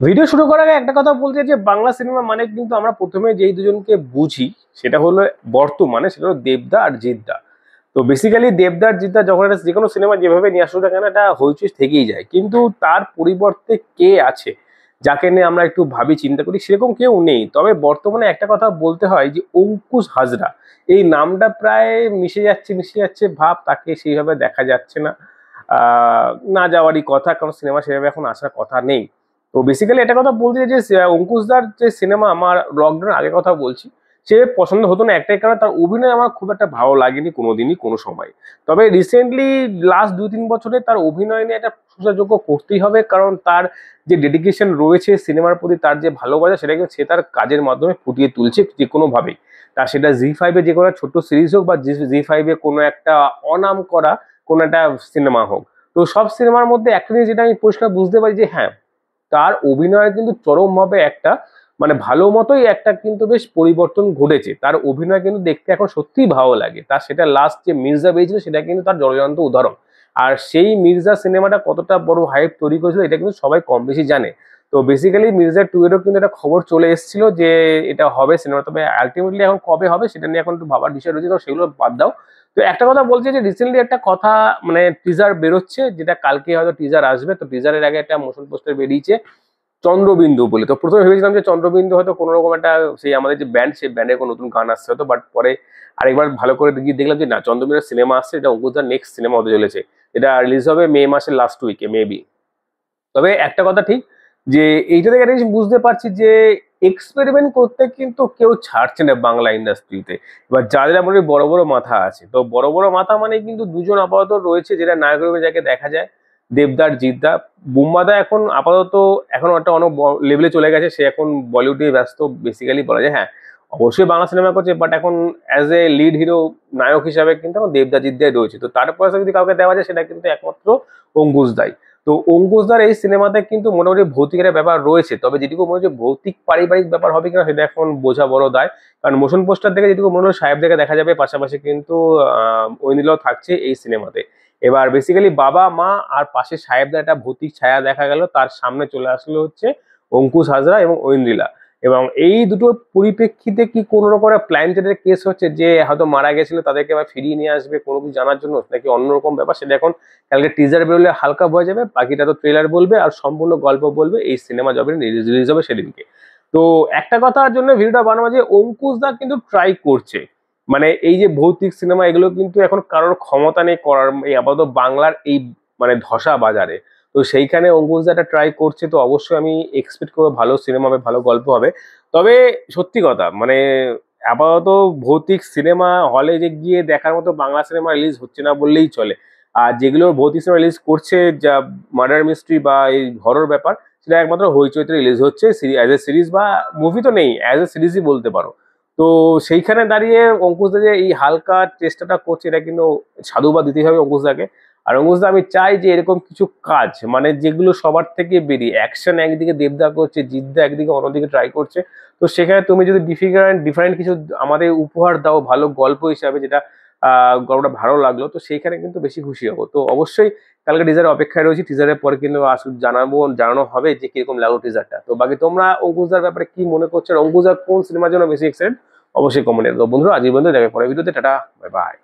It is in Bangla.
ভিডিও শুরু করার আগে একটা কথা বলতে চাই যে বাংলা সিনেমা মানে কিন্তু আমরা প্রথমে যেই দুজনকে বুঝি সেটা হলো বর্তমানে সেটা হলো দেবদা আর জিদ্দা। তো বেসিক্যালি দেবদা আর জিদ্দা যখন একটা যে কোনো সিনেমা যেভাবে নিয়ে আসুক না কেন এটা হইচই থেকেই যায়, কিন্তু তার পরিবর্তে কে আছে যাকে নিয়ে আমরা একটু ভাবি চিন্তা করি সেরকম কেউ নেই। তবে বর্তমানে একটা কথা বলতে হয় যে অঙ্কুশ হাজরা এই নামটা প্রায় মিশে যাচ্ছে ভাব, তাকে সেইভাবে দেখা যাচ্ছে না। না যাওয়ারই কথা, কারণ সিনেমা সেভাবে এখন আসার কথা নেই। তো বেসিক্যালি এটা কথা বলতে চাই যে অঙ্কুশদার যে সিনেমা আমার লকডাউনের আগে কথা বলছি, সে পছন্দ হতো না একটাই কারণ তার অভিনয় আমার খুব একটা ভালো লাগেনি কোনোদিনই কোনো সময়। তবে রিসেন্টলি লাস্ট 2-3 বছরে তার অভিনয় নিয়ে একটা প্রশংসাযোগ্য করতেই হবে, কারণ তার যে ডেডিকেশন রয়েছে সিনেমার প্রতি, তার যে ভালোবাসা সেটাকে সে তার কাজের মাধ্যমে ফুটিয়ে তুলছে যে কোনোভাবেই। তা সেটা জি5-এ যে কোনো ছোট্ট সিরিজ হোক বা জি5-এ কোনো একটা অনাম করা কোনো একটা সিনেমা হোক, তো সব সিনেমার মধ্যে একটা জিনিস যেটা আমি পরিষ্কার বুঝতে পারি যে হ্যাঁ, তার অভিনয়ের কিন্তু চরমভাবে একটা মানে ভালো মতোই একটা কিন্তু বেশ পরিবর্তন ঘটেছে। তার অভিনয় কিন্তু দেখতে এখন সত্যিই ভালো লাগে। তার সেটা লাস্ট যে মির্জা বেরিয়েছিল সেটা কিন্তু তার জলজান্ত উদাহরণ। আর সেই মির্জা সিনেমাটা কতটা বড় হাইপ তৈরি করেছিল এটা কিন্তু সবাই কম বেশি জানে। তো বেসিক্যালি মির্জা 2 এরও কিন্তু একটা খবর চলে এসেছিল যে এটা হবে সিনেমা, তবে আলটিমেটলি এখন কবে হবে সেটা নিয়ে এখন একটু ভাবার বিষয় রয়েছে, তো সেগুলো বাদ দাও। তো একটা কথা বলছে যে রিসেন্টলি একটা কথা মানে টিজার বেরোচ্ছে, যেটা কালকে হয়তো টিজার আসবে। তো টিজারের আগে একটা মোশন পোস্টার বেরিয়েছে চন্দ্রবিন্দু বলে। তো প্রথমে ভেবেছিলাম যে চন্দ্রবিন্দু হয়তো কোনো রকম একটা সেই আমাদের যে ব্যান্ড, সেই ব্যান্ডের কোনো নতুন গান আসছে হয়তো, বাট পরে আরেকবার ভালো করে গিয়ে দেখলাম যে না, চন্দ্রবিন্দুর সিনেমা আসছে, এটা অঙ্কুশদার নেক্সট সিনেমা হতে চলেছে। এটা রিলিজ হবে মে মাসের লাস্ট উইকে মেবি। তবে একটা কথা ঠিক যে এইটা থেকে একটা জিনিস বুঝতে পারছি যে এক্সপেরিমেন্ট করতে কিন্তু কেউ ছাড়ছে না বাংলা ইন্ডাস্ট্রিতে। এবার যাদের মোটামুটি বড় বড় মাথা আছে, তো বড় বড় মাথা মানে কিন্তু দুজন আপাতত রয়েছে যেটা নায়ক হিসেবে যাকে দেখা যায়, দেবদার জিদ্দা। বুম্বাদা এখন আপাতত এখন একটা অনেক লেভেলে চলে গেছে, সে এখন বলিউডে ব্যস্ত বেসিক্যালি বলা যায়। হ্যাঁ, অবশ্যই বাংলা সিনেমা করছে, বাট এখন অ্যাজ এ লিড হিরো নায়ক হিসাবে কিন্তু এখন দেবদা জিদ্দাই রয়েছে। তো তারপরে যদি কাউকে দেওয়া যায় সেটা কিন্তু একমাত্র অঙ্কুশ দাই। তো অঙ্কুশদার এই সিনেমাতে কিন্তু মোটামুটি ভৌতিক একটা ব্যাপার রয়েছে, তবে যেটুকু মনে হচ্ছে ভৌতিক পারিবারিক ব্যাপার হবে কিনা সেটা এখন বোঝা বড় দায়। কারণ মোশন পোস্টার থেকে যেটুকু মনে হলো সাহেব দেখে দেখা যাবে, পাশাপাশি কিন্তু ঐনিলাও থাকছে এই সিনেমাতে। এবার বেসিক্যালি বাবা মা আর পাশে সাহেবদের একটা ভৌতিক ছায়া দেখা গেল, তার সামনে চলে আসলো হচ্ছে অঙ্কুশ হাজরা এবং ঐন্দ্রিলা। এবং এই দুটোর পরিপ্রেক্ষিতে কি কোনো রকম প্ল্যান্টের কেস হচ্ছে যে হয়তো মারা গেছিল তাদেরকে আবার ফিরিয়ে নিয়ে আসবে কোনো কিছু জানার জন্য, নাকি অন্যরকম ব্যাপার সেটা এখন কালকে টিজার বেরোলে হালকা বোঝা যাবে, বাকিটা তো ট্রেলার বলবে আর সম্পূর্ণ গল্প বলবে এই সিনেমা যবে রিলিজ হবে সেদিনকে। তো একটা কথার জন্য ভিডিওটা বানানো যে অঙ্কুশ দা কিন্তু ট্রাই করছে, মানে এই যে ভৌতিক সিনেমা এগুলো কিন্তু এখন কারোর ক্ষমতা নেই করার এই আপাতত বাংলার এই মানে ধসা বাজারে। তো সেইখানে অঙ্কুশ দা একটা ট্রাই করছে, তো অবশ্যই আমি এক্সপেক্ট করবো ভালো সিনেমা হবে, ভালো গল্প হবে। তবে সত্যি কথা মানে আপাতত ভৌতিক সিনেমা হলে যে গিয়ে দেখার মতো বাংলা সিনেমা রিলিজ হচ্ছে না বললেই চলে। আর যেগুলো ভৌতিক সিনেমা রিলিজ করছে যা মার্ডার মিস্ট্রি বা এই হরর ব্যাপার, সেটা একমাত্র হইচইতে রিলিজ হচ্ছে অ্যাজ এ সিরিজ, বা মুভি তো নেই, অ্যাজ এ সিরিজই বলতে পারো। তো সেইখানে দাঁড়িয়ে অঙ্কুশদা যে এই হালকা চেষ্টাটা করছে এটা কিন্তু সাধুবাদ দিতেই হবে অঙ্কুশদাকে। আর অঙ্কুশদা আমি চাই যে এরকম কিছু কাজ মানে যেগুলো সবার থেকে বেরিয়ে অ্যাকশন একদিকে দেবদা করছে, জিদ্দা একদিকে অন্যদিকে ট্রাই করছে, তো সেখানে তুমি যদি ডিফারেন্ট ডিফারেন্ট কিছু আমাদের উপহার দাও ভালো গল্প হিসাবে, যেটা গল্পটা ভালো লাগলো, তো সেইখানে কিন্তু বেশি খুশি হবো। তো অবশ্যই কালকে টিজারের অপেক্ষায় রয়েছি, টিজারের পরে কিন্তু জানানো হবে যে কিরকম লাগলো টিজারটা। তো বাকি তোমরা অঙ্কুশদার ব্যাপারে কি মনে করছো, আর অঙ্কুশদার কোন সিনেমার জন্য বেশি এক্সাইটেড অবশ্যই কমেন্টে। তো বন্ধুরা আজ এই পর্যন্ত, দেখা পরে ভিডিওতে, টাটা বাই বাই।